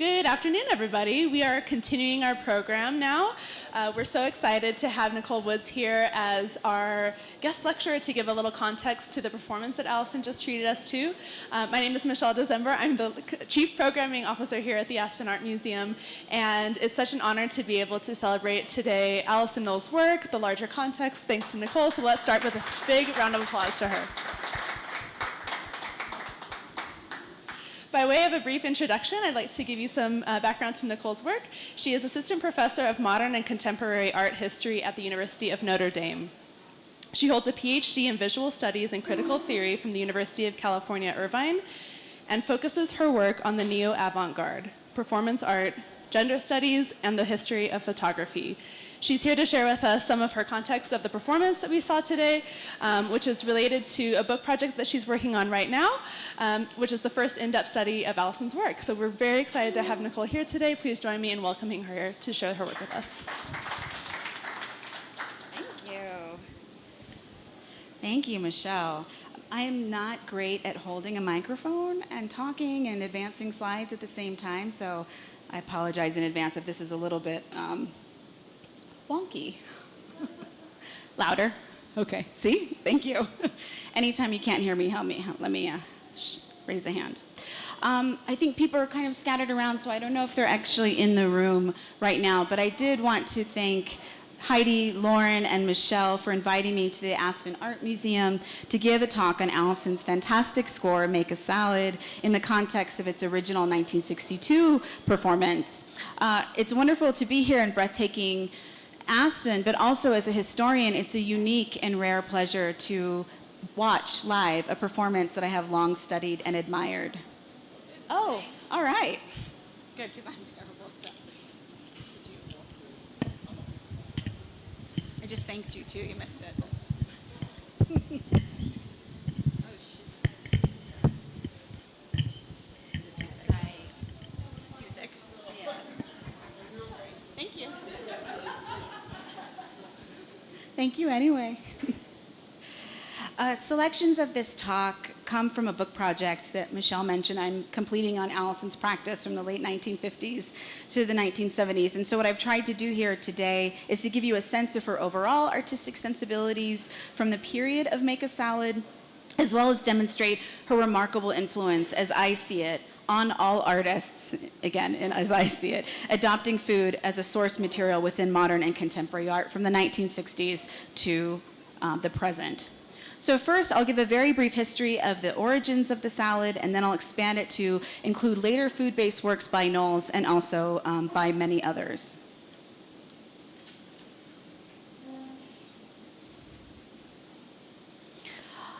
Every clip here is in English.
Good afternoon, everybody. We are continuing our program now. We're so excited to have Nicole Woods here as our guest lecturer to give a little context to the performance that Alison just treated us to. My name is Michelle December. I'm the Chief Programming Officer here at the Aspen Art Museum, and it's such an honor to be able to celebrate today Alison Knowles' work, the larger context, thanks to Nicole. So let's start with a big round of applause to her. By way of a brief introduction, I'd like to give you some background to Nicole's work. She is Assistant Professor of Modern and Contemporary Art History at the University of Notre Dame. She holds a PhD in Visual Studies and Critical Theory from the University of California, Irvine, and focuses her work on the neo-avant-garde, performance art, gender studies, and the history of photography. She's here to share with us some of her context of the performance that we saw today, which is related to a book project that she's working on right now, which is the first in-depth study of Alison's work. So we're very excited to have Nicole here today. Please join me in welcoming her to share her work with us. Thank you. Thank you, Michelle. I am not great at holding a microphone and talking and advancing slides at the same time, so I apologize in advance if this is a little bit wonky. Louder? Okay, see? Thank you. Anytime you can't hear me, let me raise a hand. I think people are kind of scattered around, so I don't know if they're actually in the room right now, but I did want to thank Heidi, Lauren, and Michelle for inviting me to the Aspen Art Museum to give a talk on Alison's fantastic score, Make a Salad, in the context of its original 1962 performance. It's wonderful to be here in breathtaking Aspen, but also as a historian, it's a unique and rare pleasure to watch live a performance that I have long studied and admired. Oh, all right. Good, because I'm terrible at that. I just thanked you too, you missed it. Oh, shoot. Is it too thick? It's too thick. Yeah. Thank you. Thank you anyway. Selections of this talk come from a book project that Michelle mentioned I'm completing on Alison's practice from the late 1950s to the 1970s. And so what I've tried to do here today is to give you a sense of her overall artistic sensibilities from the period of Make a Salad, as well as demonstrate her remarkable influence, as I see it, on all artists, again, and as I see it, adopting food as a source material within modern and contemporary art from the 1960s to the present. So first, I'll give a very brief history of the origins of the salad, and then I'll expand it to include later food-based works by Knowles and also by many others.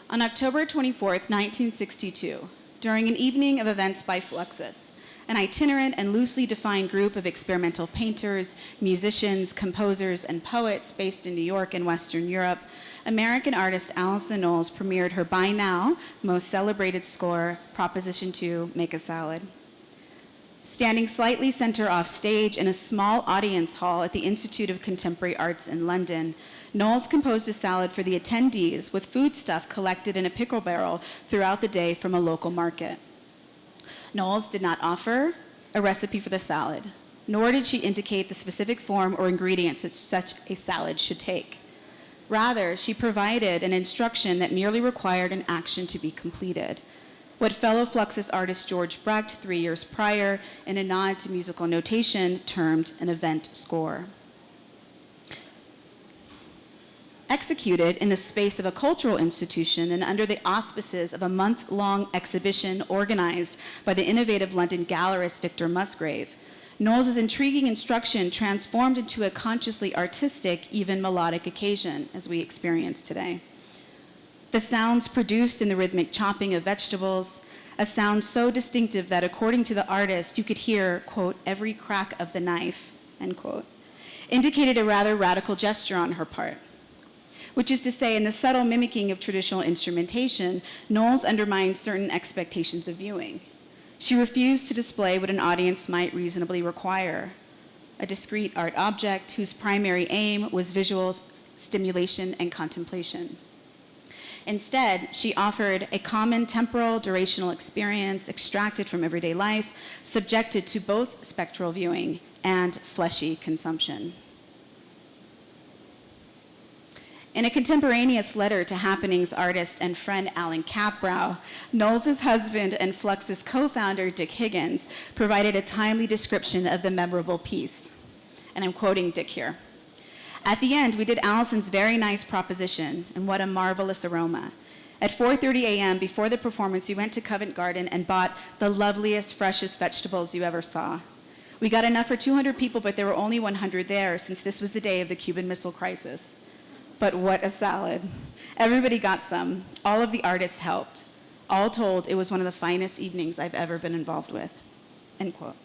On October 24th, 1962, during an evening of events by Fluxus, an itinerant and loosely defined group of experimental painters, musicians, composers, and poets based in New York and Western Europe, American artist Alison Knowles premiered her by now most celebrated score, Proposition 2, Make a Salad. Standing slightly center off stage in a small audience hall at the Institute of Contemporary Arts in London, Knowles composed a salad for the attendees with foodstuff collected in a pickle barrel throughout the day from a local market. Knowles did not offer a recipe for the salad, nor did she indicate the specific form or ingredients that such a salad should take. Rather, she provided an instruction that merely required an action to be completed, what fellow Fluxus artist George Brecht 3 years prior, in a nod to musical notation, termed an event score. Executed in the space of a cultural institution and under the auspices of a month-long exhibition organized by the innovative London gallerist Victor Musgrave, Knowles' intriguing instruction transformed into a consciously artistic, even melodic occasion, as we experience today. The sounds produced in the rhythmic chopping of vegetables, a sound so distinctive that, according to the artist, you could hear, quote, every crack of the knife, end quote, indicated a rather radical gesture on her part. Which is to say, in the subtle mimicking of traditional instrumentation, Knowles undermined certain expectations of viewing. She refused to display what an audience might reasonably require, a discrete art object whose primary aim was visual stimulation and contemplation. Instead, she offered a common temporal durational experience extracted from everyday life, subjected to both spectral viewing and fleshy consumption. In a contemporaneous letter to Happenings artist and friend Alan Capbrow, Knowles' husband and Fluxus co-founder Dick Higgins provided a timely description of the memorable piece. And I'm quoting Dick here. "At the end, we did Alison's very nice proposition, and what a marvelous aroma. At 4:30 a.m. before the performance, we went to Covent Garden and bought the loveliest, freshest vegetables you ever saw. We got enough for 200 people, but there were only 100 there, since this was the day of the Cuban Missile Crisis. But what a salad. Everybody got some. All of the artists helped. All told, it was one of the finest evenings I've ever been involved with." End quote.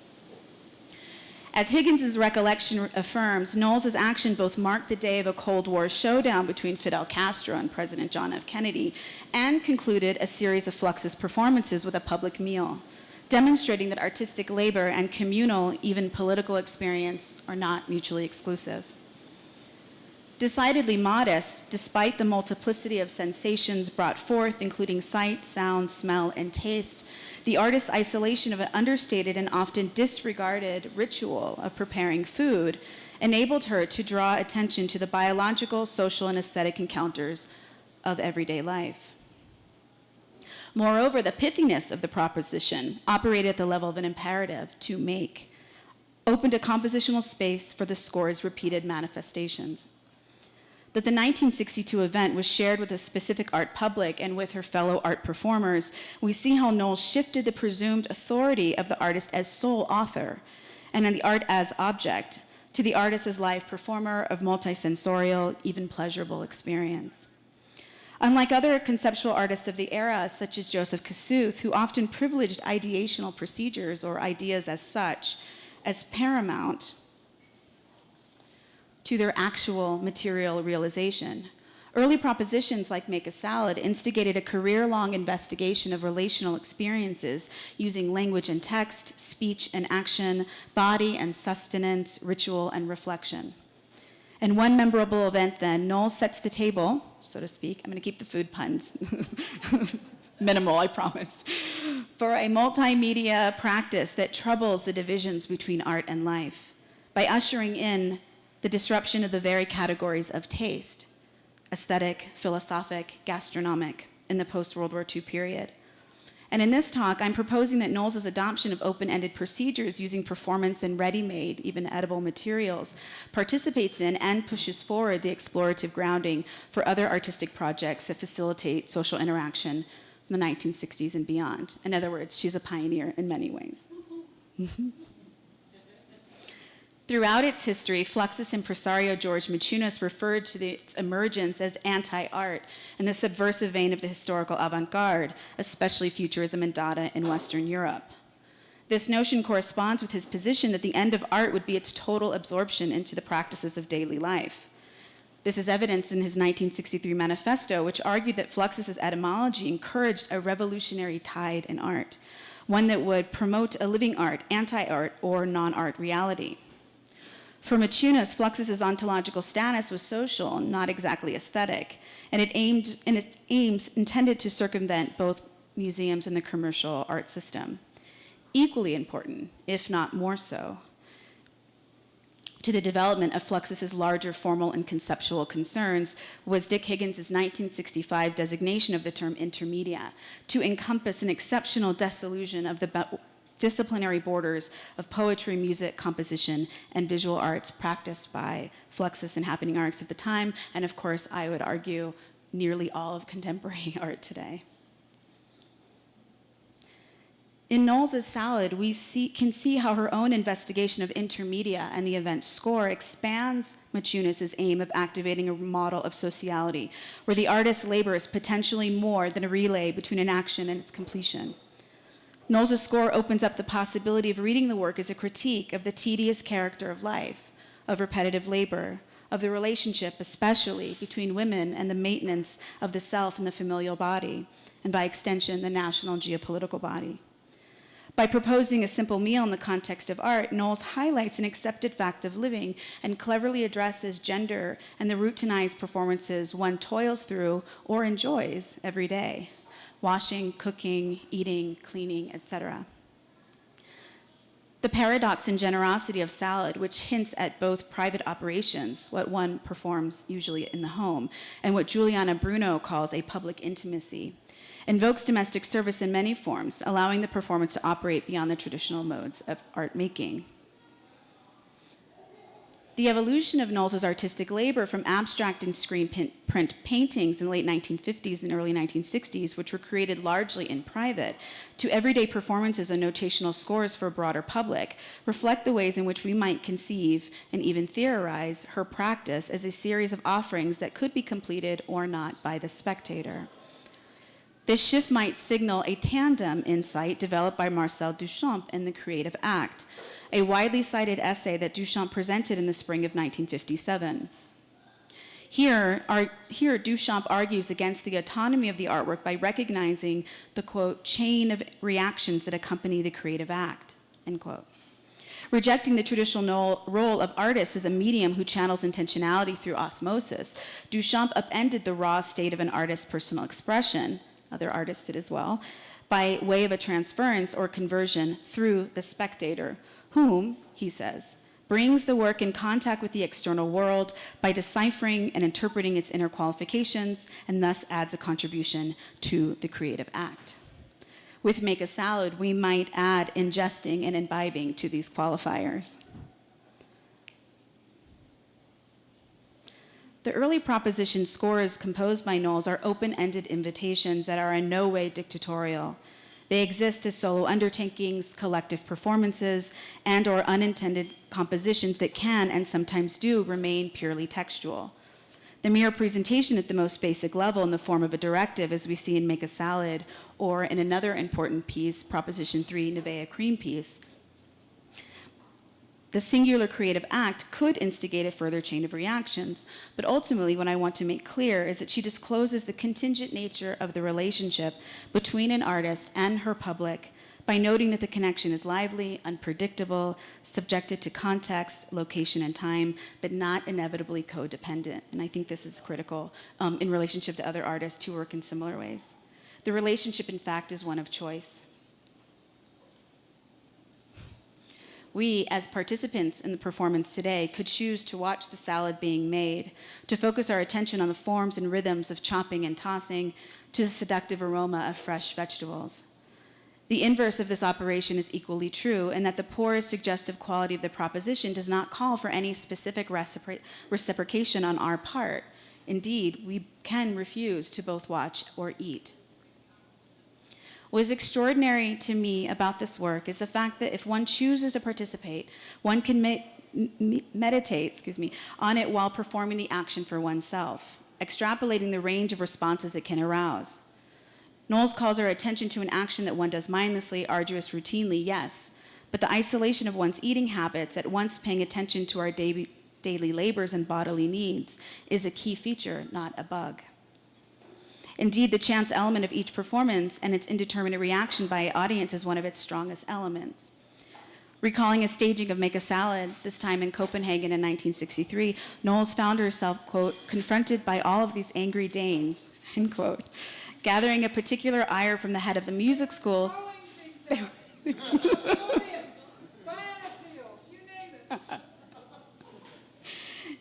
As Higgins' recollection affirms, Knowles' action both marked the day of a Cold War showdown between Fidel Castro and President John F. Kennedy, and concluded a series of Fluxus performances with a public meal, demonstrating that artistic labor and communal, even political experience are not mutually exclusive. Decidedly modest, despite the multiplicity of sensations brought forth, including sight, sound, smell, and taste, the artist's isolation of an understated and often disregarded ritual of preparing food enabled her to draw attention to the biological, social, and aesthetic encounters of everyday life. Moreover, the pithiness of the proposition operated at the level of an imperative to make, opened a compositional space for the score's repeated manifestations. That the 1962 event was shared with a specific art public and with her fellow art performers, we see how Knowles shifted the presumed authority of the artist as sole author and then the art as object to the artist as live performer of multisensorial, even pleasurable experience. Unlike other conceptual artists of the era, such as Joseph Kosuth, who often privileged ideational procedures or ideas as such as paramount to their actual material realization, early propositions like Make a Salad instigated a career-long investigation of relational experiences using language and text, speech and action, body and sustenance, ritual and reflection. In one memorable event then, Knowles sets the table, so to speak. I'm going to keep the food puns minimal, I promise, for a multimedia practice that troubles the divisions between art and life by ushering in the disruption of the very categories of taste, aesthetic, philosophic, gastronomic, in the post-World War II period. And in this talk, I'm proposing that Knowles' adoption of open-ended procedures using performance and ready-made, even edible materials, participates in and pushes forward the explorative grounding for other artistic projects that facilitate social interaction in the 1960s and beyond. In other words, she's a pioneer in many ways. Throughout its history, Fluxus impresario George Maciunas referred to its emergence as anti-art in the subversive vein of the historical avant-garde, especially Futurism and Dada in Western Europe. This notion corresponds with his position that the end of art would be its total absorption into the practices of daily life. This is evidenced in his 1963 manifesto, which argued that Fluxus's etymology encouraged a revolutionary tide in art, one that would promote a living art, anti-art, or non-art reality. For Maciunas, Fluxus's ontological status was social, not exactly aesthetic, and its aims intended to circumvent both museums and the commercial art system. Equally important, if not more so, to the development of Fluxus's larger formal and conceptual concerns was Dick Higgins' 1965 designation of the term intermedia to encompass an exceptional disillusion of the disciplinary borders of poetry, music, composition, and visual arts practiced by Fluxus and happening artists of the time, and of course, I would argue, nearly all of contemporary art today. In Knowles' Salad, we can see how her own investigation of intermedia and the event's score expands Maciunas' aim of activating a model of sociality, where the artist's labor is potentially more than a relay between an action and its completion. Knowles' score opens up the possibility of reading the work as a critique of the tedious character of life, of repetitive labor, of the relationship, especially between women and the maintenance of the self and the familial body, and by extension, the national geopolitical body. By proposing a simple meal in the context of art, Knowles highlights an accepted fact of living and cleverly addresses gender and the routinized performances one toils through or enjoys every day: washing, cooking, eating, cleaning, etc. The paradox and generosity of salad, which hints at both private operations, what one performs usually in the home, and what Giuliana Bruno calls a public intimacy, invokes domestic service in many forms, allowing the performance to operate beyond the traditional modes of art making. The evolution of Knowles's artistic labor from abstract and screen print paintings in the late 1950s and early 1960s, which were created largely in private, to everyday performances and notational scores for a broader public, reflect the ways in which we might conceive and even theorize her practice as a series of offerings that could be completed or not by the spectator. This shift might signal a tandem insight developed by Marcel Duchamp in The Creative Act, a widely cited essay that Duchamp presented in the spring of 1957. Here, Duchamp argues against the autonomy of the artwork by recognizing the, quote, chain of reactions that accompany the creative act, end quote. Rejecting the traditional role of artists as a medium who channels intentionality through osmosis, Duchamp upended the raw state of an artist's personal expression, other artists did as well, by way of a transference or conversion through the spectator, whom, he says, brings the work in contact with the external world by deciphering and interpreting its inner qualifications, and thus adds a contribution to the creative act. With Make a Salad, we might add ingesting and imbibing to these qualifiers. The early proposition scores composed by Knowles are open-ended invitations that are in no way dictatorial. They exist as solo undertakings, collective performances, and or unintended compositions that can, and sometimes do, remain purely textual. The mere presentation at the most basic level in the form of a directive, as we see in Make a Salad, or in another important piece, Proposition 3, Nivea Cream piece, the singular creative act could instigate a further chain of reactions, but ultimately what I want to make clear is that she discloses the contingent nature of the relationship between an artist and her public by noting that the connection is lively, unpredictable, subjected to context, location, and time, but not inevitably codependent. And I think this is critical in relationship to other artists who work in similar ways. The relationship, in fact, is one of choice. We, as participants in the performance today, could choose to watch the salad being made, to focus our attention on the forms and rhythms of chopping and tossing, to the seductive aroma of fresh vegetables. The inverse of this operation is equally true, in that the porous suggestive quality of the proposition does not call for any specific reciprocation on our part. Indeed, we can refuse to both watch or eat. What is extraordinary to me about this work is the fact that if one chooses to participate, one can meditate on it while performing the action for oneself, extrapolating the range of responses it can arouse. Knowles calls our attention to an action that one does mindlessly, arduous, routinely, yes, but the isolation of one's eating habits, at once paying attention to our daily labors and bodily needs, is a key feature, not a bug. Indeed, the chance element of each performance and its indeterminate reaction by audience is one of its strongest elements. Recalling a staging of Make a Salad, this time in Copenhagen in 1963, Knowles found herself, quote, confronted by all of these angry Danes, end quote, gathering a particular ire from the head of the music school.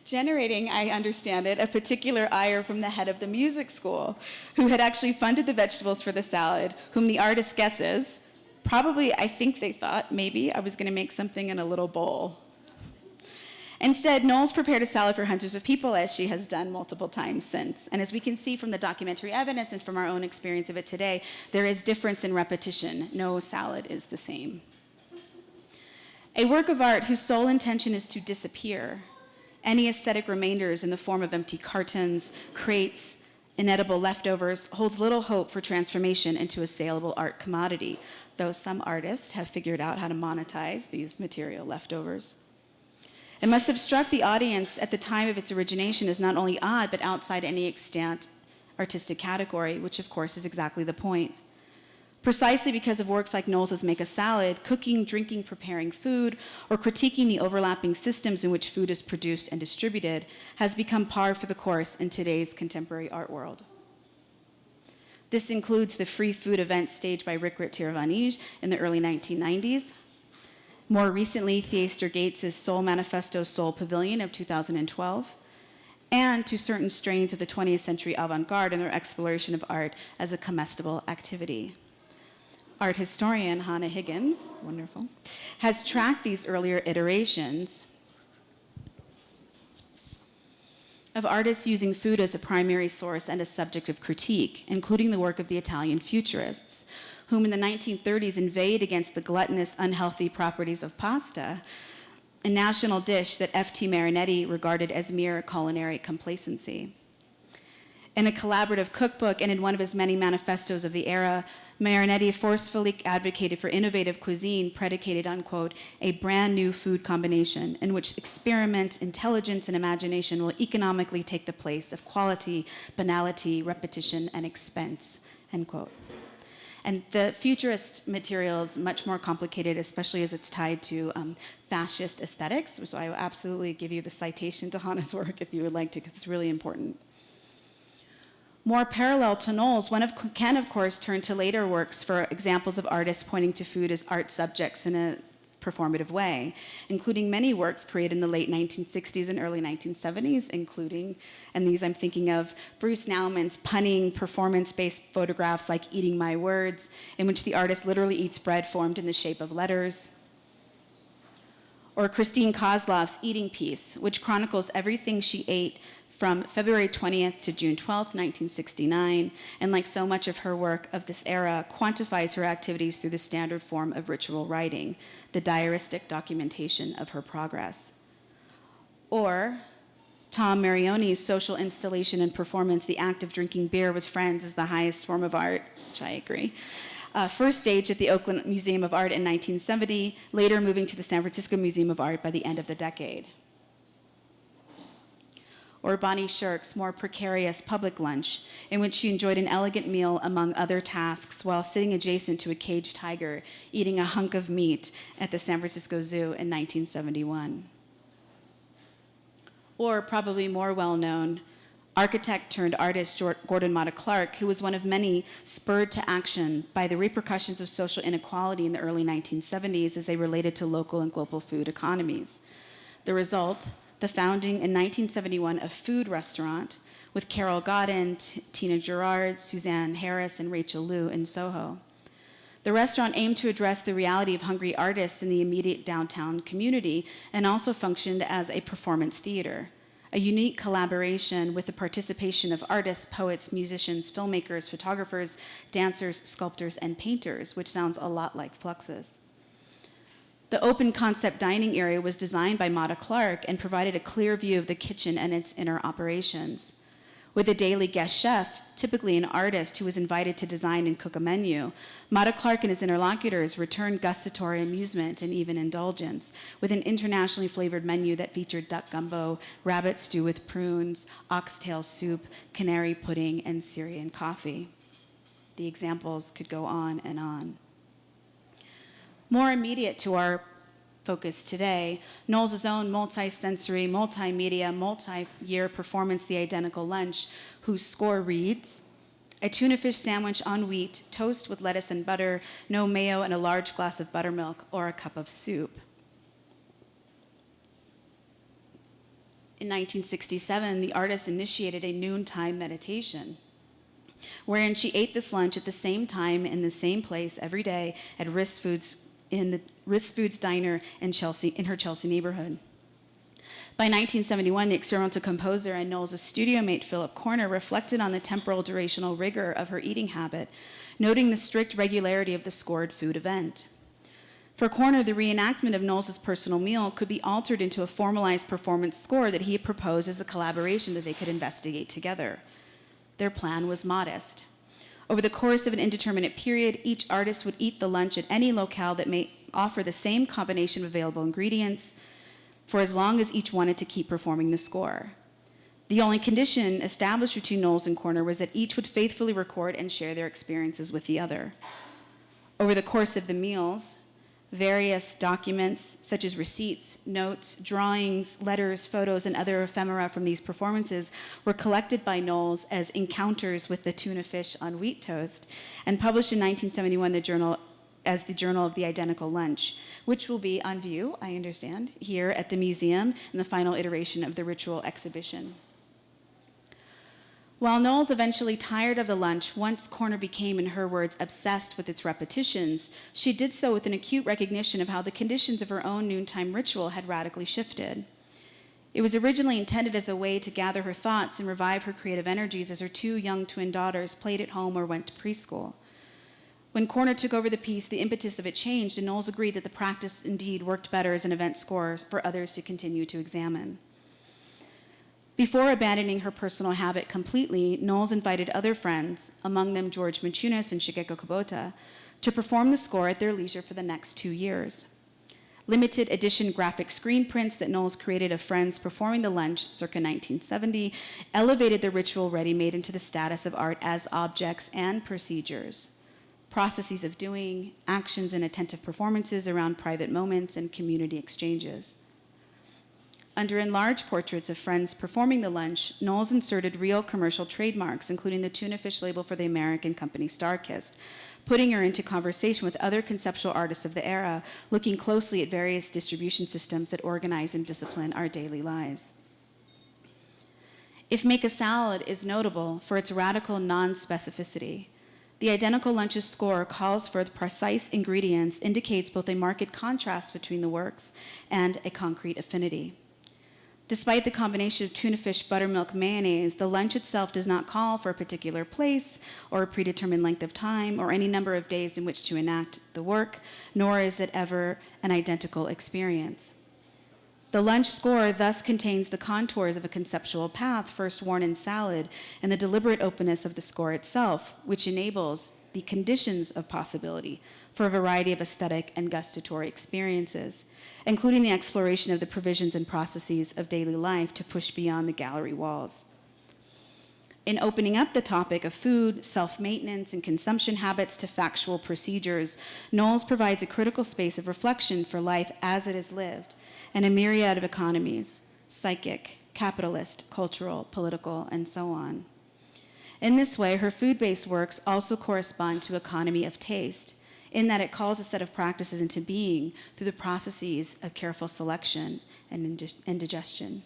Generating, I understand it, a particular ire from the head of the music school, who had actually funded the vegetables for the salad, whom the artist guesses, probably, I think they thought, maybe I was going to make something in a little bowl. Instead, Knowles prepared a salad for hundreds of people, as she has done multiple times since. And as we can see from the documentary evidence and from our own experience of it today, there is difference in repetition. No salad is the same. A work of art whose sole intention is to disappear. Any aesthetic remainders in the form of empty cartons, crates, inedible leftovers holds little hope for transformation into a saleable art commodity, though some artists have figured out how to monetize these material leftovers. It must have struck the audience at the time of its origination as not only odd, but outside any extant artistic category, which of course is exactly the point. Precisely because of works like Knowles's Make a Salad, cooking, drinking, preparing food, or critiquing the overlapping systems in which food is produced and distributed has become par for the course in today's contemporary art world. This includes the free food event staged by Rikrit Tiravanij in the early 1990s. More recently, Theaster Gates' Soul Manifesto Soul Pavilion of 2012, and to certain strains of the 20th century avant-garde and their exploration of art as a comestible activity. Art historian Hannah Higgins, wonderful, has tracked these earlier iterations of artists using food as a primary source and a subject of critique, including the work of the Italian futurists, whom in the 1930s inveighed against the gluttonous, unhealthy properties of pasta, a national dish that F.T. Marinetti regarded as mere culinary complacency. In a collaborative cookbook and in one of his many manifestos of the era, Marinetti forcefully advocated for innovative cuisine predicated on, quote, a brand new food combination in which experiment, intelligence, and imagination will economically take the place of quality, banality, repetition, and expense, end quote. And the futurist material is much more complicated, especially as it's tied to fascist aesthetics, so I will absolutely give you the citation to Hannah's work if you would like to, because it's really important. More parallel to Knowles, one can, of course, turn to later works for examples of artists pointing to food as art subjects in a performative way, including many works created in the late 1960s and early 1970s, including, and these I'm thinking of, Bruce Naumann's punning, performance-based photographs like Eating My Words, in which the artist literally eats bread formed in the shape of letters, or Christine Kozlov's Eating Piece, which chronicles everything she ate from February 20th to June 12th, 1969, and like so much of her work of this era, quantifies her activities through the standard form of ritual writing, the diaristic documentation of her progress. Or Tom Marioni's social installation and performance, The Act of Drinking Beer with Friends is the highest form of art, which I agree. First staged at the Oakland Museum of Art in 1970, later moving to the San Francisco Museum of Art by the end of the decade. Or Bonnie Shirk's more precarious Public Lunch, in which she enjoyed an elegant meal among other tasks while sitting adjacent to a caged tiger eating a hunk of meat at the San Francisco Zoo in 1971. Or probably more well-known, architect turned artist Gordon Matta Clark, who was one of many spurred to action by the repercussions of social inequality in the early 1970s as they related to local and global food economies. The result, the founding in 1971 of Food Restaurant with Carol Godin, Tina Gerard, Suzanne Harris, and Rachel Liu in Soho. The restaurant aimed to address the reality of hungry artists in the immediate downtown community and also functioned as a performance theater, a unique collaboration with the participation of artists, poets, musicians, filmmakers, photographers, dancers, sculptors, and painters, which sounds a lot like Fluxus. The open concept dining area was designed by Matta Clark and provided a clear view of the kitchen and its inner operations. With a daily guest chef, typically an artist who was invited to design and cook a menu, Matta Clark and his interlocutors returned gustatory amusement and even indulgence with an internationally flavored menu that featured duck gumbo, rabbit stew with prunes, oxtail soup, canary pudding, and Syrian coffee. The examples could go on and on. More immediate to our focus today, Knowles' own multi-sensory, multimedia, multi-year performance, The Identical Lunch, whose score reads, a tuna fish sandwich on wheat, toast with lettuce and butter, no mayo, and a large glass of buttermilk or a cup of soup. In 1967, the artist initiated a noontime meditation, wherein she ate this lunch at the same time in the same place every day at Riss Foods in the Riss Foods diner in her Chelsea neighborhood. By 1971, the experimental composer and Knowles' studio mate Philip Corner reflected on the temporal durational rigor of her eating habit, noting the strict regularity of the scored food event. For Corner, the reenactment of Knowles' personal meal could be altered into a formalized performance score that he had proposed as a collaboration that they could investigate together. Their plan was modest. Over the course of an indeterminate period, each artist would eat the lunch at any locale that may offer the same combination of available ingredients for as long as each wanted to keep performing the score. The only condition established between Knowles and Corner was that each would faithfully record and share their experiences with the other. Over the course of the meals, various documents such as receipts, notes, drawings, letters, photos, and other ephemera from these performances were collected by Knowles as encounters with the tuna fish on wheat toast and published in 1971 as the Journal of the Identical Lunch, which will be on view, I understand, here at the museum in the final iteration of the ritual exhibition. While Knowles eventually tired of the lunch, once Corner became, in her words, obsessed with its repetitions, she did so with an acute recognition of how the conditions of her own noontime ritual had radically shifted. It was originally intended as a way to gather her thoughts and revive her creative energies as her two young twin daughters played at home or went to preschool. When Corner took over the piece, the impetus of it changed, and Knowles agreed that the practice indeed worked better as an event score for others to continue to examine. Before abandoning her personal habit completely, Knowles invited other friends, among them George Machunas and Shigeko Kubota, to perform the score at their leisure for the next 2 years. Limited edition graphic screen prints that Knowles created of friends performing the lunch circa 1970 elevated the ritual ready-made into the status of art as objects and procedures, processes of doing, actions and attentive performances around private moments and community exchanges. Under enlarged portraits of friends performing the lunch, Knowles inserted real commercial trademarks, including the tuna fish label for the American company Starkist, putting her into conversation with other conceptual artists of the era, looking closely at various distribution systems that organize and discipline our daily lives. If Make a Salad is notable for its radical non-specificity, the Identical Lunch's score calls for the precise ingredients, indicates both a marked contrast between the works and a concrete affinity. Despite the combination of tuna fish, buttermilk, mayonnaise, the lunch itself does not call for a particular place or a predetermined length of time or any number of days in which to enact the work, nor is it ever an identical experience. The lunch score thus contains the contours of a conceptual path first worn in Salad and the deliberate openness of the score itself, which enables the conditions of possibility for a variety of aesthetic and gustatory experiences, including the exploration of the provisions and processes of daily life to push beyond the gallery walls. In opening up the topic of food, self-maintenance, and consumption habits to factual procedures, Knowles provides a critical space of reflection for life as it is lived, and a myriad of economies, psychic, capitalist, cultural, political, and so on. In this way, her food-based works also correspond to economy of taste, in that it calls a set of practices into being through the processes of careful selection and digestion.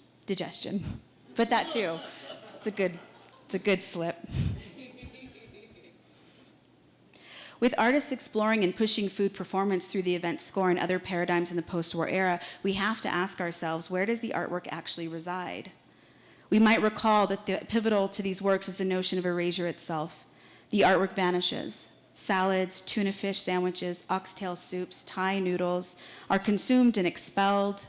But that too, it's a good slip. With artists exploring and pushing food performance through the event score and other paradigms in the post-war era, we have to ask ourselves, where does the artwork actually reside? We might recall that the pivotal to these works is the notion of erasure itself. The artwork vanishes. Salads, tuna fish sandwiches, oxtail soups, Thai noodles are consumed and expelled.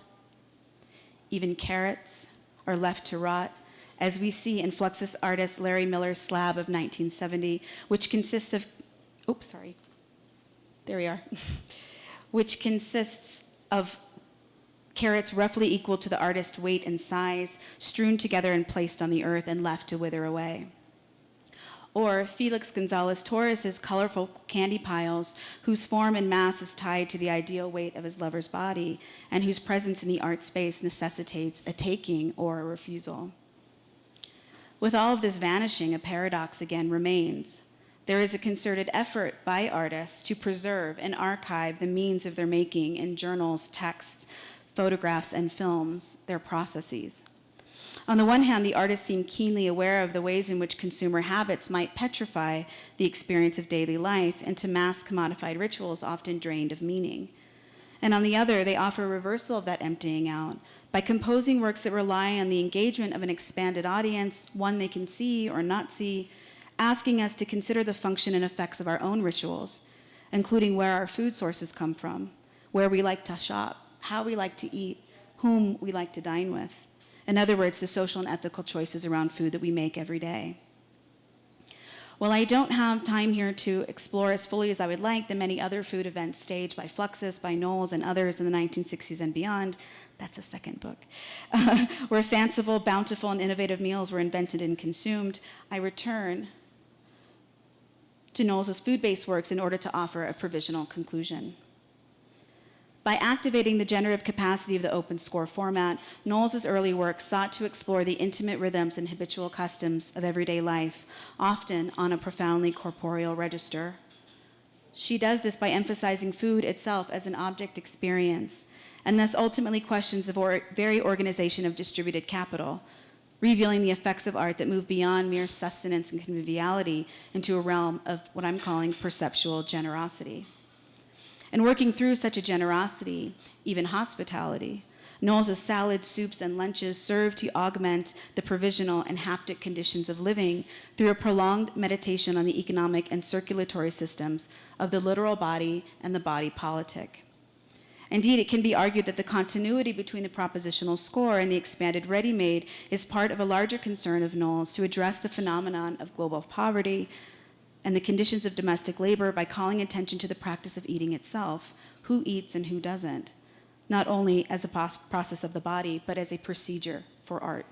Even carrots are left to rot, as we see in Fluxus artist Larry Miller's slab of 1970, which consists of, which consists of carrots roughly equal to the artist's weight and size, strewn together and placed on the earth and left to wither away. Or Felix Gonzalez Torres's colorful candy piles, whose form and mass is tied to the ideal weight of his lover's body, and whose presence in the art space necessitates a taking or a refusal. With all of this vanishing, a paradox again remains. There is a concerted effort by artists to preserve and archive the means of their making in journals, texts, photographs, and films, their processes. On the one hand, the artists seem keenly aware of the ways in which consumer habits might petrify the experience of daily life into mass commodified rituals often drained of meaning. And on the other, they offer a reversal of that emptying out by composing works that rely on the engagement of an expanded audience, one they can see or not see, asking us to consider the function and effects of our own rituals, including where our food sources come from, where we like to shop, how we like to eat, whom we like to dine with. In other words, the social and ethical choices around food that we make every day. While I don't have time here to explore as fully as I would like the many other food events staged by Fluxus, by Knowles, and others in the 1960s and beyond, that's a second book, where fanciful, bountiful, and innovative meals were invented and consumed, I return to Knowles' food-based works in order to offer a provisional conclusion. By activating the generative capacity of the open score format, Knowles' early work sought to explore the intimate rhythms and habitual customs of everyday life, often on a profoundly corporeal register. She does this by emphasizing food itself as an object experience, and thus ultimately questions the very organization of distributed capital, revealing the effects of art that move beyond mere sustenance and conviviality into a realm of what I'm calling perceptual generosity. And working through such a generosity, even hospitality, Knowles' salads, soups, and lunches serve to augment the provisional and haptic conditions of living through a prolonged meditation on the economic and circulatory systems of the literal body and the body politic. Indeed, it can be argued that the continuity between the propositional score and the expanded ready-made is part of a larger concern of Knowles to address the phenomenon of global poverty and the conditions of domestic labor by calling attention to the practice of eating itself, who eats and who doesn't, not only as a process of the body, but as a procedure for art.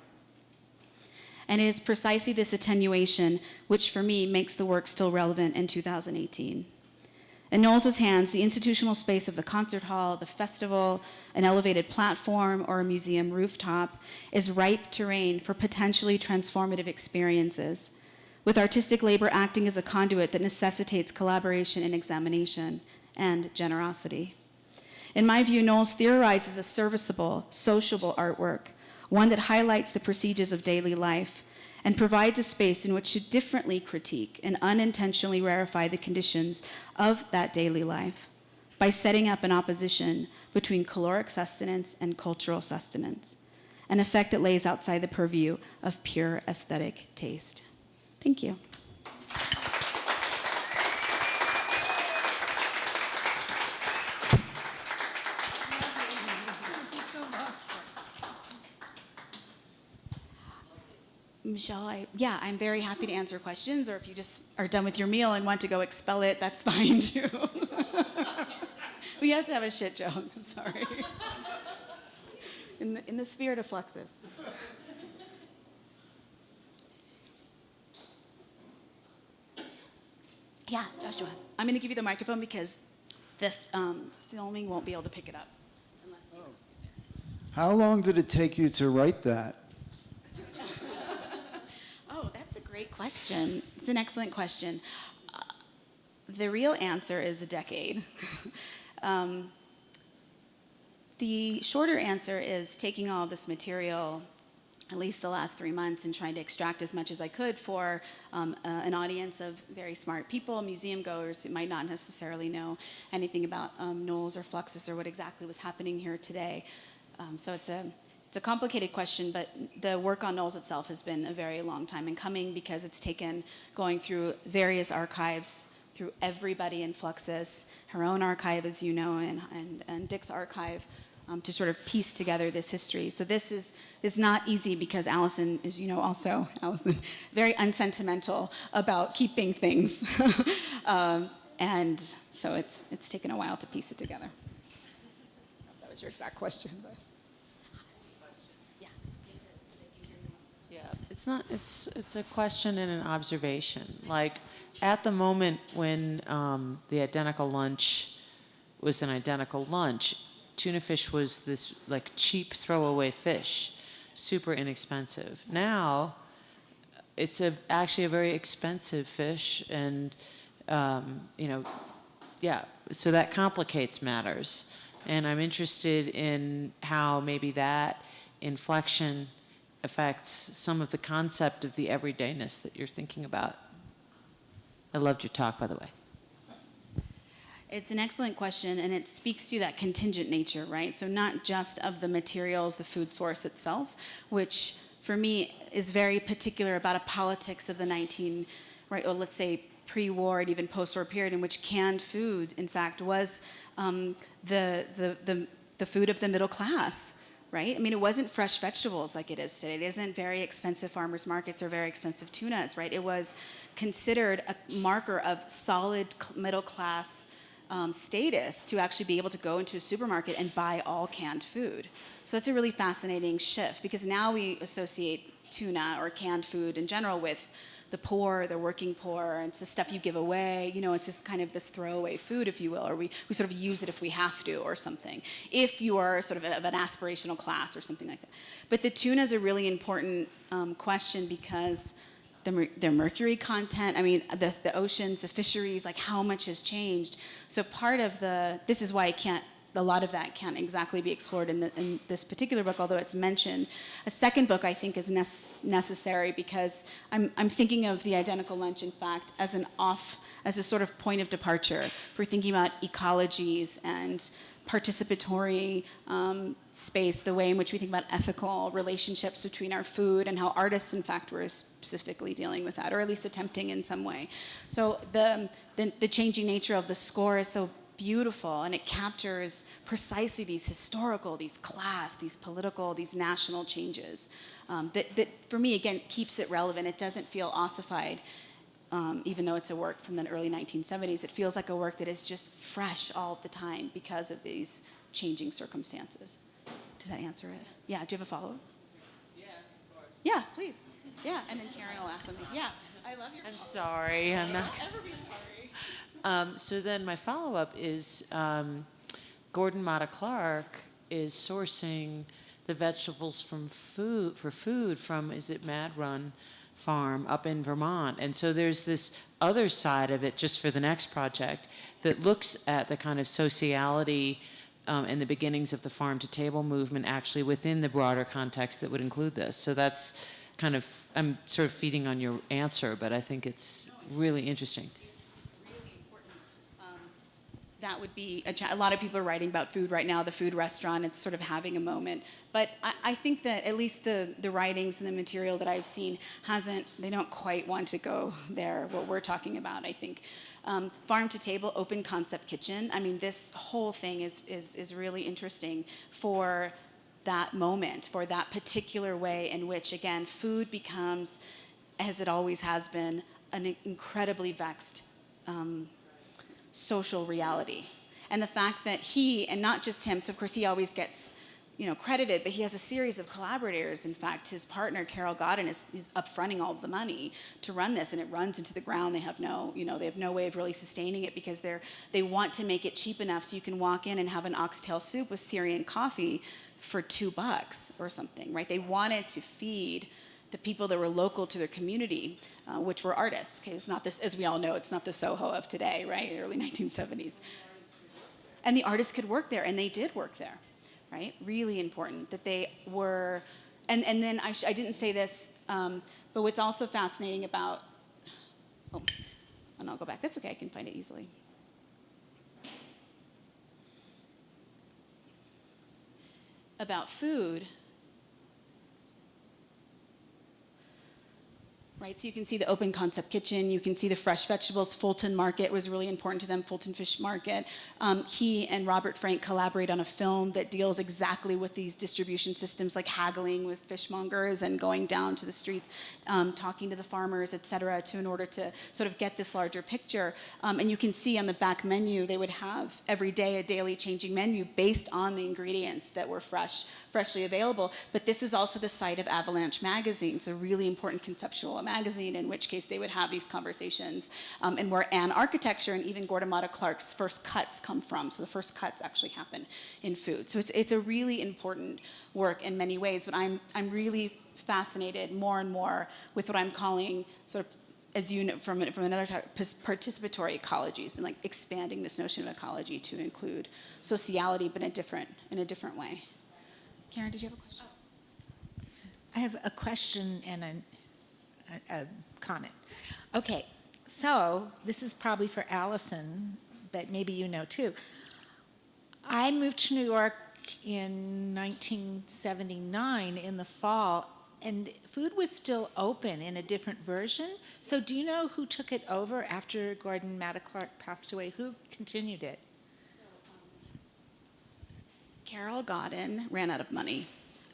And it is precisely this attenuation which, for me, makes the work still relevant in 2018. In Knowles' hands, the institutional space of the concert hall, the festival, an elevated platform, or a museum rooftop is ripe terrain for potentially transformative experiences, with artistic labor acting as a conduit that necessitates collaboration and examination and generosity. In my view, Knowles theorizes a serviceable, sociable artwork, one that highlights the procedures of daily life and provides a space in which to differently critique and unintentionally rarefy the conditions of that daily life by setting up an opposition between caloric sustenance and cultural sustenance, an effect that lays outside the purview of pure aesthetic taste. Thank you. Michelle, I'm very happy to answer questions, or if you just are done with your meal and want to go expel it, that's fine too. We have to have a shit joke, I'm sorry. In the spirit of Fluxus. Yeah, Joshua. I'm going to give you the microphone because the filming won't be able to pick it up. Unless you How long did it take you to write that? Oh, that's a great question. It's an excellent question. The real answer is a decade. The shorter answer is taking all this material, at least the last 3 months, and trying to extract as much as I could for an audience of very smart people, museum goers who might not necessarily know anything about Knowles or Fluxus or what exactly was happening here today. So it's a complicated question, but the work on Knowles itself has been a very long time in coming because it's taken going through various archives, through everybody in Fluxus, her own archive, as you know, and Dick's archive, to sort of piece together this history. So this is not easy because Alison, as you know also, Alison, very unsentimental about keeping things. And so it's taken a while to piece it together. I don't know if that was your exact question, but. Yeah, it's a question and an observation. Like, at the moment when the identical lunch was an identical lunch, tuna fish was this like cheap throwaway fish, super inexpensive. Now, it's actually a very expensive fish, and so that complicates matters. And I'm interested in how maybe that inflection affects some of the concept of the everydayness that you're thinking about. I loved your talk, by the way. It's an excellent question, and it speaks to that contingent nature, right? So not just of the materials, the food source itself, which for me is very particular about a politics of the let's say pre-war and even post-war period in which canned food, in fact, was the food of the middle class. Right? I mean, it wasn't fresh vegetables like it is today. It isn't very expensive farmers markets or very expensive tunas, right? It was considered a marker of solid middle class status to actually be able to go into a supermarket and buy all canned food. So that's a really fascinating shift because now we associate tuna or canned food in general with the poor, the working poor, and it's the stuff you give away. You know, it's just kind of this throwaway food, if you will, or we sort of use it if we have to or something, if you are sort of an aspirational class or something like that. But the tuna is a really important question because their mercury content, I mean, the oceans, the fisheries, like how much has changed. So part of this is why a lot of that can't exactly be explored in this particular book, although it's mentioned. A second book I think is necessary because I'm thinking of The Identical Lunch, in fact, as a sort of point of departure for thinking about ecologies and participatory space, the way in which we think about ethical relationships between our food, and how artists, in fact, were specifically dealing with that, or at least attempting in some way. So the changing nature of the score is so beautiful, and it captures precisely these historical, these class, these political, these national changes that for me, again, keeps it relevant. It doesn't feel ossified. Even though it's a work from the early 1970s, it feels like a work that is just fresh all the time because of these changing circumstances. Does that answer it? Yeah, do you have a follow-up? Yes, of course. Yeah, please. Yeah, and then Karen will ask something. Yeah, I love your I'm sorry. I'm not. Don't ever be sorry. So then my follow-up is Gordon Matta Clark is sourcing the vegetables from food from, is it Mad Run Farm up in Vermont? And so there's this other side of it, just for the next project, that looks at the kind of sociality and the beginnings of the farm-to-table movement actually within the broader context that would include this. So that's kind of, I'm sort of feeding on your answer, but I think it's really interesting. That would be a lot of people are writing about food right now, the food restaurant, it's sort of having a moment. But I think that at least the writings and the material that I've seen they don't quite want to go there, what we're talking about, I think. Farm to table, open concept kitchen, I mean, this whole thing is really interesting for that moment, for that particular way in which, again, food becomes, as it always has been, an incredibly vexed social reality. And the fact that he, and not just him, so of course he always gets credited, but he has a series of collaborators. In fact, his partner, Carol Godin, is upfronting all of the money to run this, and it runs into the ground. They have no way of really sustaining it because they want to make it cheap enough so you can walk in and have an oxtail soup with Syrian coffee for $2 or something, right? They wanted to feed the people that were local to their community, which were artists. Okay, it's not this, as we all know, it's not the Soho of today, right? The early 1970s. And the artists could work there, and they did work there, right? Really important that they were, and then I didn't say this, but what's also fascinating about, and I'll go back. That's okay, I can find it easily. About food. Right, so you can see the open concept kitchen, you can see the fresh vegetables. Fulton Market was really important to them, Fulton Fish Market. He and Robert Frank collaborate on a film that deals exactly with these distribution systems, like haggling with fishmongers and going down to the streets, talking to the farmers, et cetera, in order to sort of get this larger picture. And you can see on the back menu, they would have every day a daily changing menu based on the ingredients that were freshly available. But this was also the site of Avalanche Magazine, so a really important conceptual magazine, in which case they would have these conversations, and where architecture and even Gordon Matta Clark's first cuts come from. So the first cuts actually happen in food. So it's a really important work in many ways, but I'm really fascinated more and more with what I'm calling sort of, as you know, from another topic, participatory ecologies, and like expanding this notion of ecology to include sociality, but in a different way. Karen, did you have a question? I have a question and a comment. Okay, so this is probably for Alison, but maybe you know too. I moved to New York in 1979 in the fall, and food was still open in a different version. So do you know who took it over after Gordon Matta Clark passed away? Who continued it? Carol Godin ran out of money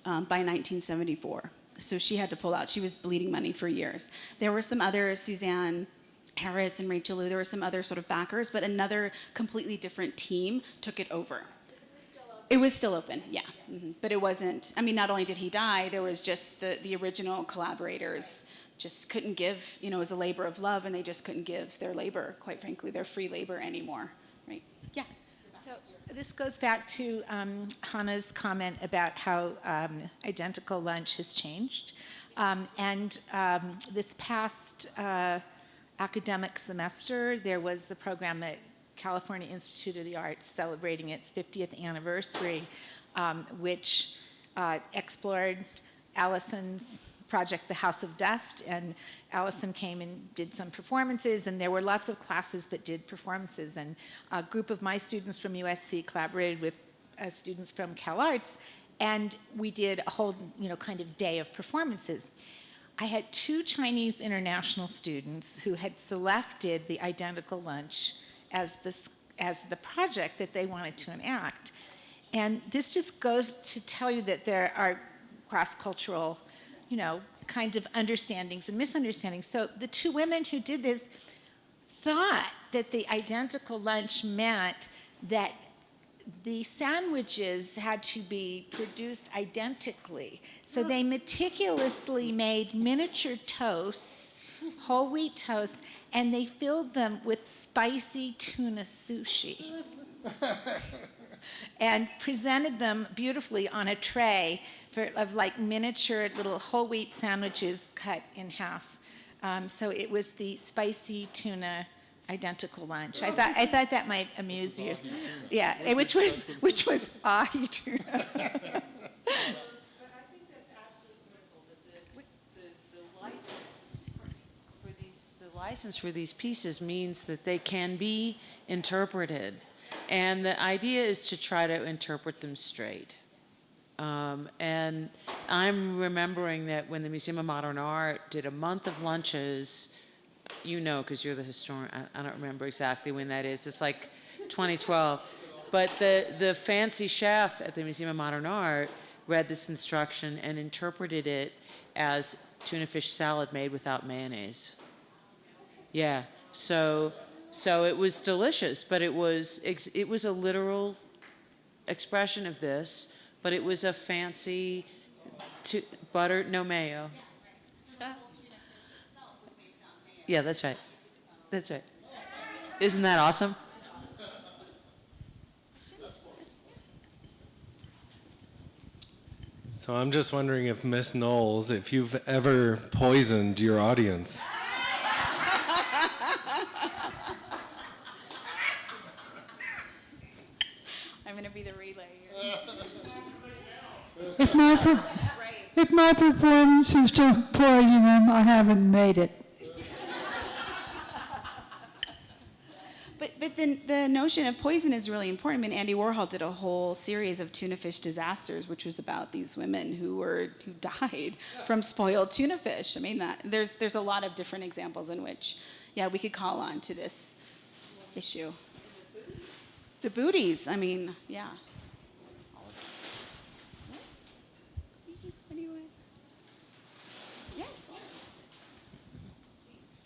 by 1974. So she had to pull out. She was bleeding money for years. There were some other, Suzanne Harris and Rachel Liu, there were some other sort of backers, but another completely different team took it over. Is it still It was still open, yeah. But it wasn't, I mean, not only did he die, there was just the original collaborators just couldn't give, it was a labor of love, and they just couldn't give their labor, quite frankly, their free labor anymore, right? Yeah. So this goes back to Hannah's comment about how identical lunch has changed. This past academic semester, there was the program at California Institute of the Arts celebrating its 50th anniversary, which explored Alison's project, The House of Dust, and Alison came and did some performances, and there were lots of classes that did performances, and a group of my students from USC collaborated with students from Cal Arts, and we did a whole, kind of day of performances. I had 2 Chinese international students who had selected the identical lunch as the project that they wanted to enact. And this just goes to tell you that there are cross-cultural, kind of understandings and misunderstandings. So the 2 women who did this thought that the identical lunch meant that the sandwiches had to be produced identically. So they meticulously made miniature toasts, whole wheat toasts, and they filled them with spicy tuna sushi and presented them beautifully on a tray of like miniature little whole wheat sandwiches cut in half. So it was the spicy tuna identical lunch. I thought that might amuse you. Yeah, which was ahi tuna. But I think that's absolutely critical that the license for these pieces means that they can be interpreted, and the idea is to try to interpret them straight. And I'm remembering that when the Museum of Modern Art did a month of lunches, because you're the historian, I don't remember exactly when that is. It's like 2012. But the fancy chef at the Museum of Modern Art read this instruction and interpreted it as tuna fish salad made without mayonnaise. Yeah, so it was delicious, but it was a literal expression of this, but it was a fancy butter, no mayo. Yeah, that's right. That's right. Isn't that awesome? So I'm just wondering if Miss Knowles, if you've ever poisoned your audience. I'm going to be the relay here. If my performance is to poison them, I haven't made it. But then the notion of poison is really important. I mean, Andy Warhol did a whole series of tuna fish disasters, which was about these women who died from spoiled tuna fish. I mean, there's a lot of different examples in which, we could call on to this issue. The booties, I mean, yeah.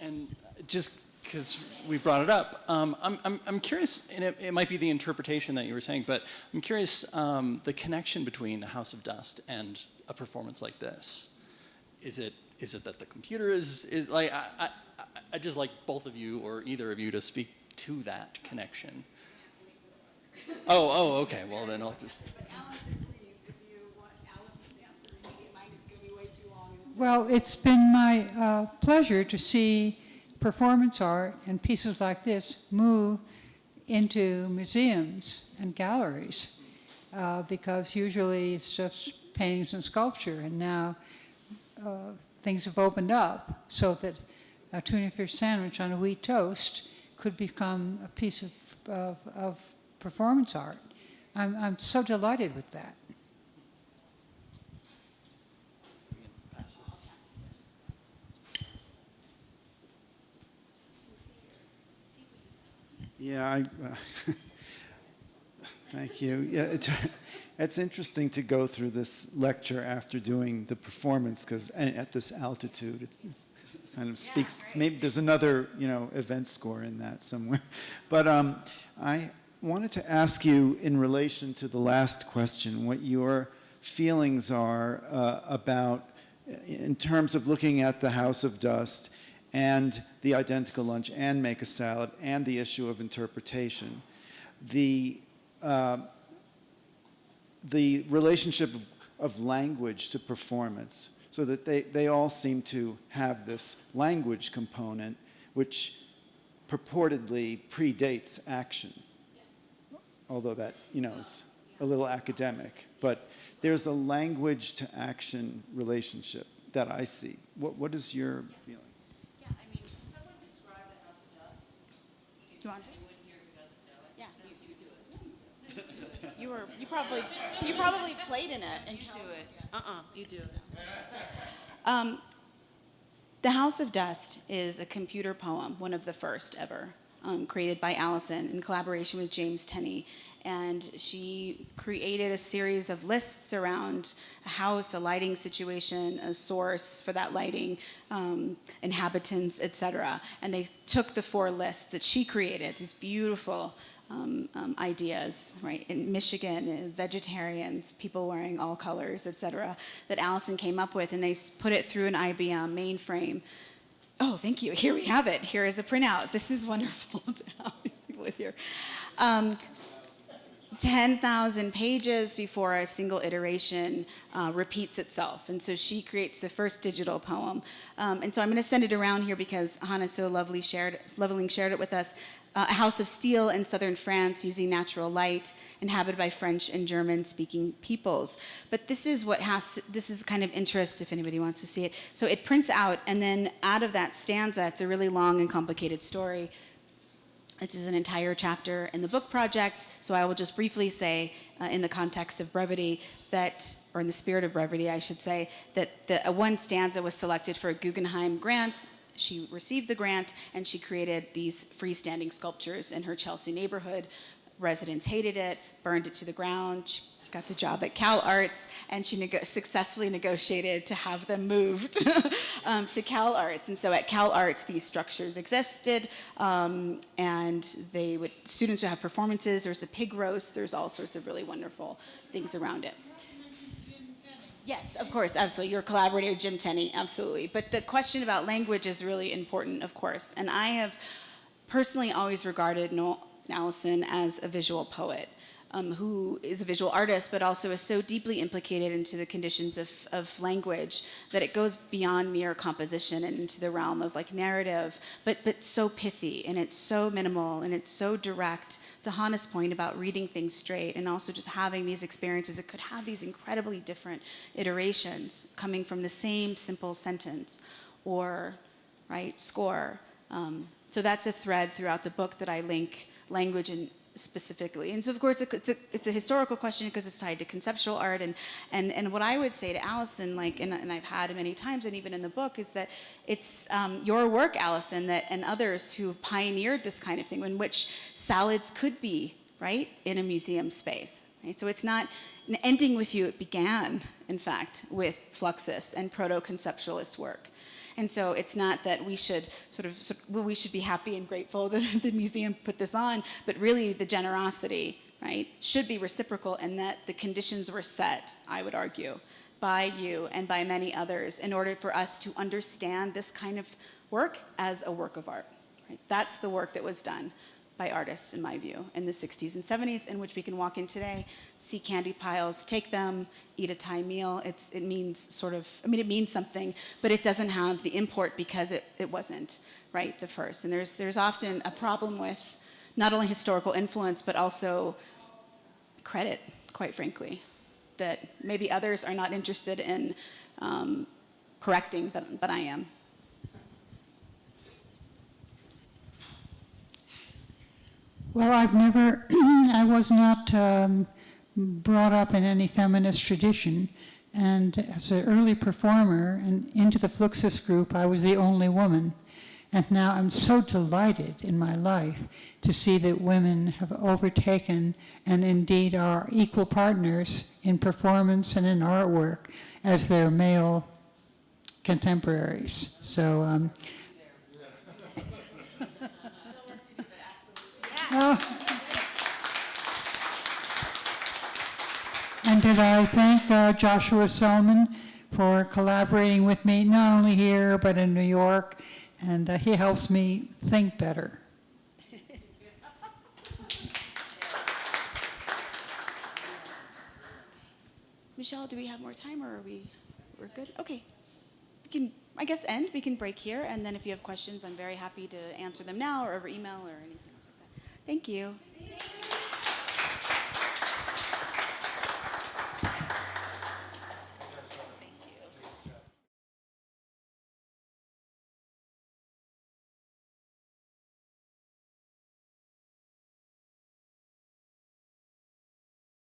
And just because we brought it up, I'm curious, and it might be the interpretation that you were saying, but I'm curious the connection between A House of Dust and a performance like this. Is it that the computer is like, I just like both of you or either of you to speak to that connection. Oh, okay, well then I'll just. Alison, please, if you want Alison's answer, mine is going to be way too long. Well, it's been my pleasure to see performance art and pieces like this move into museums and galleries because usually it's just paintings and sculpture, and now things have opened up so that a tuna fish sandwich on a wheat toast could become a piece of performance art. I'm so delighted with that. Yeah, thank you. Yeah, it's interesting to go through this lecture after doing the performance, because at this altitude, it's kind of speaks. Maybe there's another event score in that somewhere, but wanted to ask you, in relation to the last question, what your feelings are about, in terms of looking at the House of Dust and the identical lunch and Make a Salad and the issue of interpretation, the relationship of language to performance, so that they all seem to have this language component which purportedly predates action. Yes. Although that, is a little academic, but there's a language to action relationship that I see. What is your feeling? Yeah, I mean, can someone describe the House of Dust? Do you want to? Anyone here who doesn't know it? Yeah, you do it. Yeah, you do it. You probably played in it. And you do it. You do it. The House of Dust is a computer poem, one of the first ever, created by Alison in collaboration with James Tenney. And she created a series of lists around a house, a lighting situation, a source for that lighting, inhabitants, etc. And they took the 4 lists that she created, these beautiful ideas, right? In Michigan, vegetarians, people wearing all colors, etc., that Alison came up with, and they put it through an IBM mainframe. Oh, thank you. Here we have it. Here is a printout. This is wonderful to have these people with here. 10,000 pages before a single iteration repeats itself. And so she creates the first digital poem. And so I'm going to send it around here because Hannah so lovingly shared it with us. A house of steel in southern France using natural light, inhabited by French and German-speaking peoples. But this is this is kind of interest if anybody wants to see it. So it prints out, and then out of that stanza, it's a really long and complicated story. This is an entire chapter in the book project, so I will just briefly say, in the context of brevity, or in the spirit of brevity, I should say, that one stanza was selected for a Guggenheim grant. She received the grant, and she created these freestanding sculptures in her Chelsea neighborhood. Residents hated it, burned it to the ground. She got the job at Cal Arts, and she successfully negotiated to have them moved to Cal Arts. And so at Cal Arts, these structures existed, and students would have performances. There's a pig roast. There's all sorts of really wonderful things around it. Yes, of course, absolutely. Your collaborator, Jim Tenney, absolutely. But the question about language is really important, of course. And I have personally always regarded Alison as a visual poet, who is a visual artist, but also is so deeply implicated into the conditions of language that it goes beyond mere composition and into the realm of like narrative, but so pithy, and it's so minimal, and it's so direct. To Hannah's point about reading things straight, and also just having these experiences, it could have these incredibly different iterations coming from the same simple sentence or, right, score. So that's a thread throughout the book that I link language and specifically. And so, of course, it's a historical question because it's tied to conceptual art. And what I would say to Alison, and I've had many times, and even in the book, is that it's your work, Alison, and others who pioneered this kind of thing, in which salads could be, right, in a museum space. Right? So it's not ending with you. It began, in fact, with Fluxus and proto-conceptualist work. And so it's not that we should we should be happy and grateful that the museum put this on, but really the generosity, right, should be reciprocal, and that the conditions were set, I would argue, by you and by many others in order for us to understand this kind of work as a work of art. Right? That's the work that was done by artists, in my view, in the 60s and 70s, in which we can walk in today, see candy piles, take them, eat a Thai meal. It means something, but it doesn't have the import because it wasn't, right, the first. And there's often a problem with not only historical influence, but also credit, quite frankly, that maybe others are not interested in correcting, but I am. Well, I was not brought up in any feminist tradition, and as an early performer and into the Fluxus group, I was the only woman. And now I'm so delighted in my life to see that women have overtaken and indeed are equal partners in performance and in artwork as their male contemporaries. So, And did I thank Joshua Selman for collaborating with me, not only here, but in New York, and he helps me think better. Michelle, do we have more time, or we're good? Okay. We can, I guess, end. We can break here, and then if you have questions, I'm very happy to answer them now or over email or anything else like that. Thank you.